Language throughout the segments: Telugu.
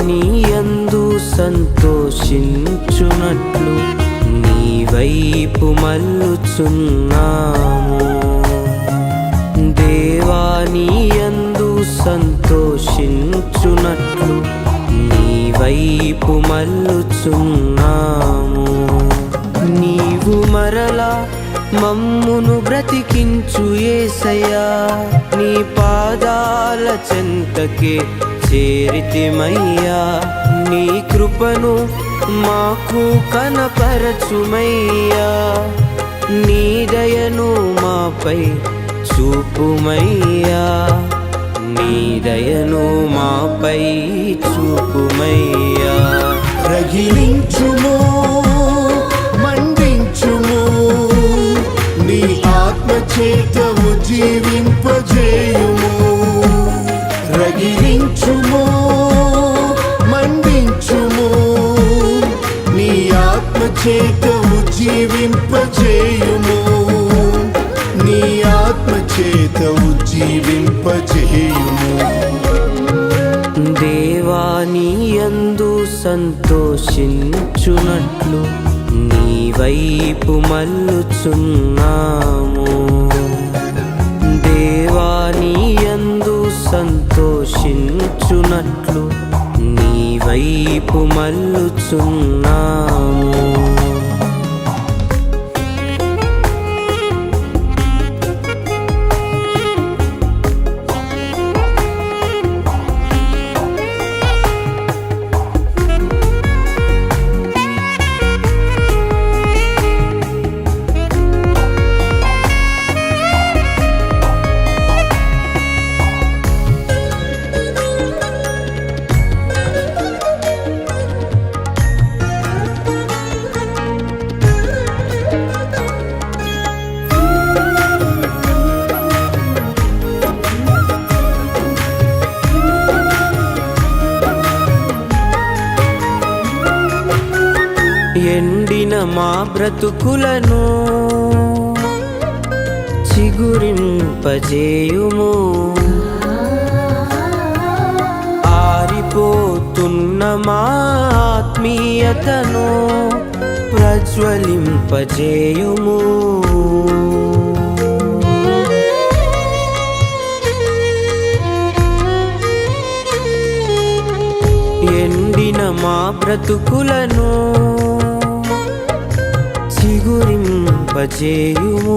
నీ సంతోషించునట్లు నీ వైపు మల్లుచున్నాము. దేవా నీ యందు సంతోషించునట్లు నీ వైపు మల్లుచున్నాము. నీవు మరలా మమ్మును బ్రతికించు యేసయ్యా, నీ పాదాల చెంతకే చేరితిమయ్యా. నీ కృపను మాకు కనపరచుమయ్యా, నీ దయను మాపై చూపుమయ్యా, నీ దయను మాపై చూపుమయ్యా. రగిలించుము, మండించుము, నీ ఆత్మ చేతము జీవింపజేయుము. రగిలించుము, మండించుము, నీ ఆత్మ చేతము జీవింపజేయుము. నీ ఆత్మ చేతము జీవింపజేయుము. దేవా నీ యందు సంతోషించునట్లు నీ వైపు మల్లుచున్నాము. దేవా నీ యందు సంతోషించునట్లు నీ వైపు మల్లుచున్నాము. ఎండిన మా బ్రతుకులను చిగురింపజేయుము. ఆరిపోతున్న మా ఆత్మీయతను ప్రజ్వలింపజేయుము. ఎండిన మా బ్రతుకులను చిగురింపజేయుము.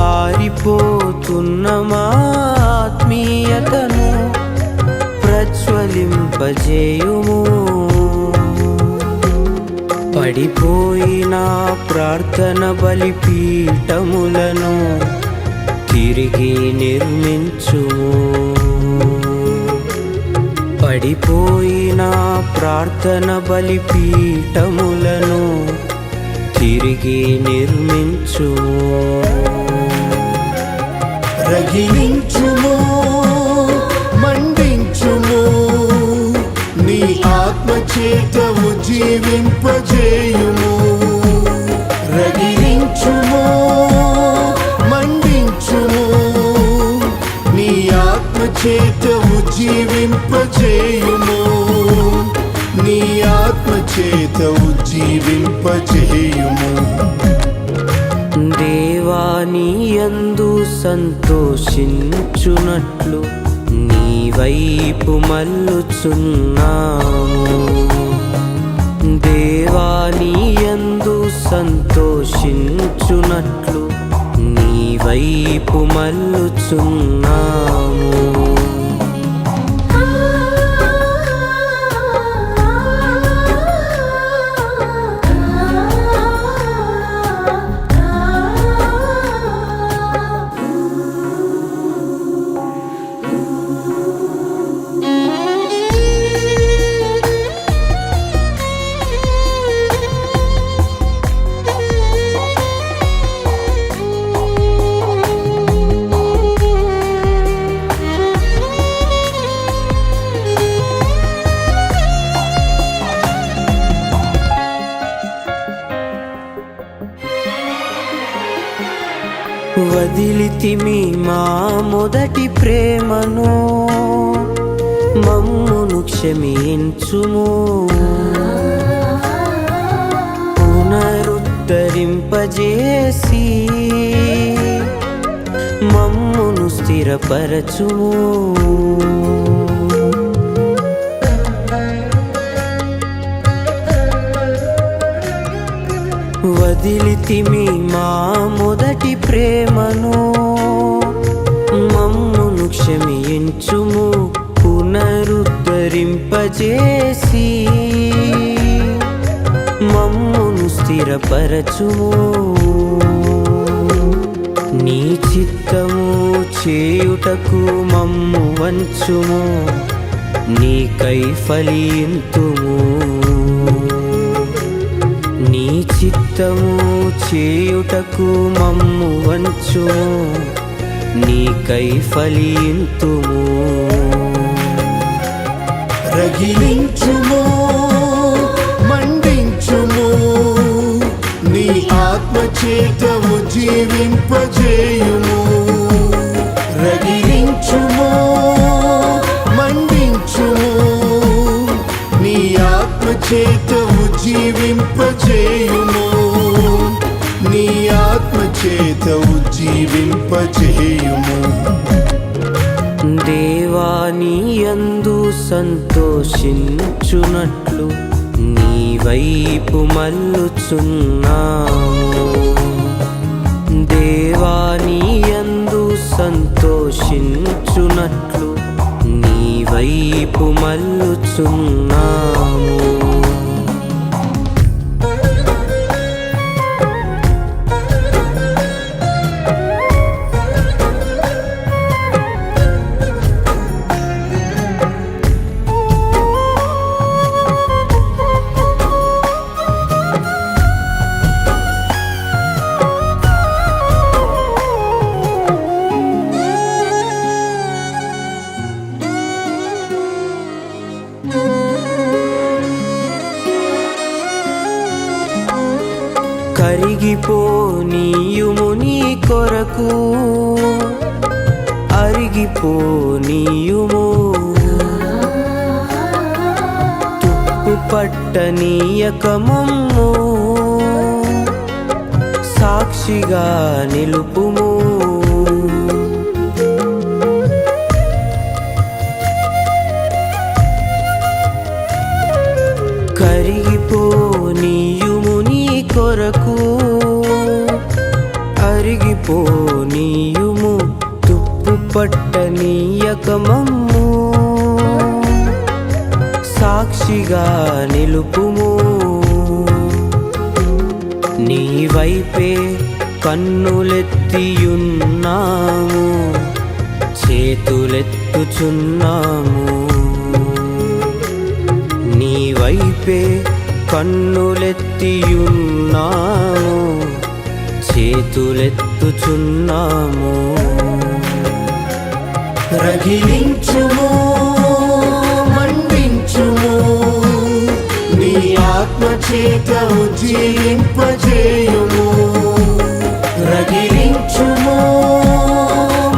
ఆరిపోతున్న మా ఆత్మీయతను ప్రజ్వలింపజేయుము. పడిపోయిన ప్రార్థన బలిపీఠములను తిరిగి నిర్మించుము. పడిపోయిన ప్రార్థన బలిపీఠములను తిరిగి నిర్మించుము. రగిలించుము, మండించుము, నీ ఆత్మ చేతము జీవింపజేయుము. రగిలించుము, మండించుము, నీ ఆత్మ చేతము జీవింపజేయుము. నీ ఆత్మ చేతము జీవింపజేయుము. దేవా నీ యందు సంతోషించునట్లు నీ వైపు మల్లుచున్నాము. దేవా నీ యందు సంతోషించునట్లు నీ వైపు మల్లుచున్నాము. వదిలితిమి మా మొదటి ప్రేమను, మమ్మును క్షమించుము. పునరుద్ధరింపజేసి మమ్మును స్థిరపరచుము. వదిలితిమి మా మొదటి ప్రేమను, మమ్మును క్షమించుము. పునరుద్ధరింపజేసి మమ్మును స్థిరపరచుము. నీ చిత్తము చేయుటకు మమ్ము వంచుము, నీకై ఫలింతుము. నీ చిత్తము చేయుటకు మమ్ము వంచుము, నీకై ఫలింతుము. రగిలించుము, మండించుము, నీ ఆత్మచేతము జీవింపజేయుము. రగిలించుము, మండించుము, నీ ఆత్మచేతము జీవింపజేయుము. నీ ఆత్మచేతము జీవింపజేయుము. దేవా నీ యందు సంతోషించునట్లు నీ వైపు మల్లుచున్నాము. దేవా నీ యందు సంతోషించునట్లు నీ వైపు మల్లుచున్నాము. కరిగిపోనీయుము నీ కొరకు, అరిగిపోనీయుము. తుప్పు పట్టనీయక మమ్ము సాక్షిగా నిలుపుము. కరిగిపోనీయుము నీ కొరకు, అరిగిపోనీయుము. తుప్పు పట్టనీయక మమ్ము సాక్షిగా నిలుపుము. నీ వైపే కన్నులెత్తియున్నాము, చేతులెత్తుచున్నాము. నీ వైపే కన్నులెత్తియున్నాము, చేతులెత్తుచున్నాము. రగిలించుము, మండించుము, నీ ఆత్మచేతము జీవింపజేయుము. రగిలించుము,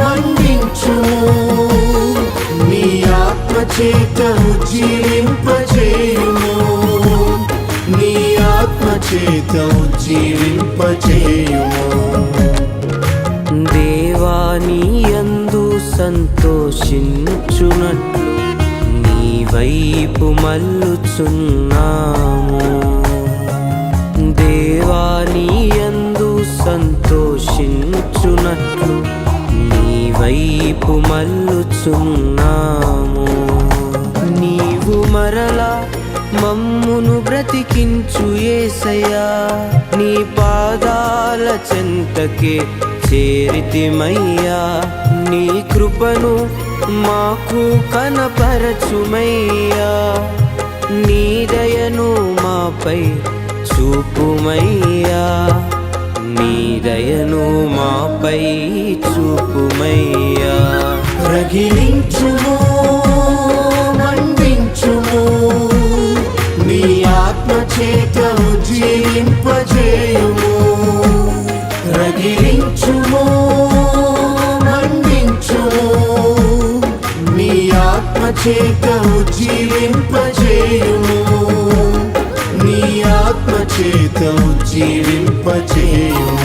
మండించుము, నీ ఆత్మచేతము జీవింపజేయుము. నీ ఆత్మచేతము జీవింపజేయుము. దేవా నీ యందు సంతోషించునట్లు నీ వైపు మల్లుచున్నాము. దేవా నీ యందు సంతోషించునట్లు నీ వైపు మల్లుచున్నాము. నీవు మరలా మమ్మును బ్రతికించు యేసయ్యా, నీ పాదాల చెంతకే చేరితిమయ్యా. నీ కృపను మాకు కనపరచుమయ్యా, నీ దయను మాపై చూపుమయ్యా, నీ దయను మాపై చూపుమయ్యా. రగిలించుము, మండించుము, నీ ఆత్మచేతము జీవింపజేయుము. రగిలించుము, చేత ఉజ్జీవింపచేయుము నీ ఆత్మ చేత ఉజ్జీవింపచేయుము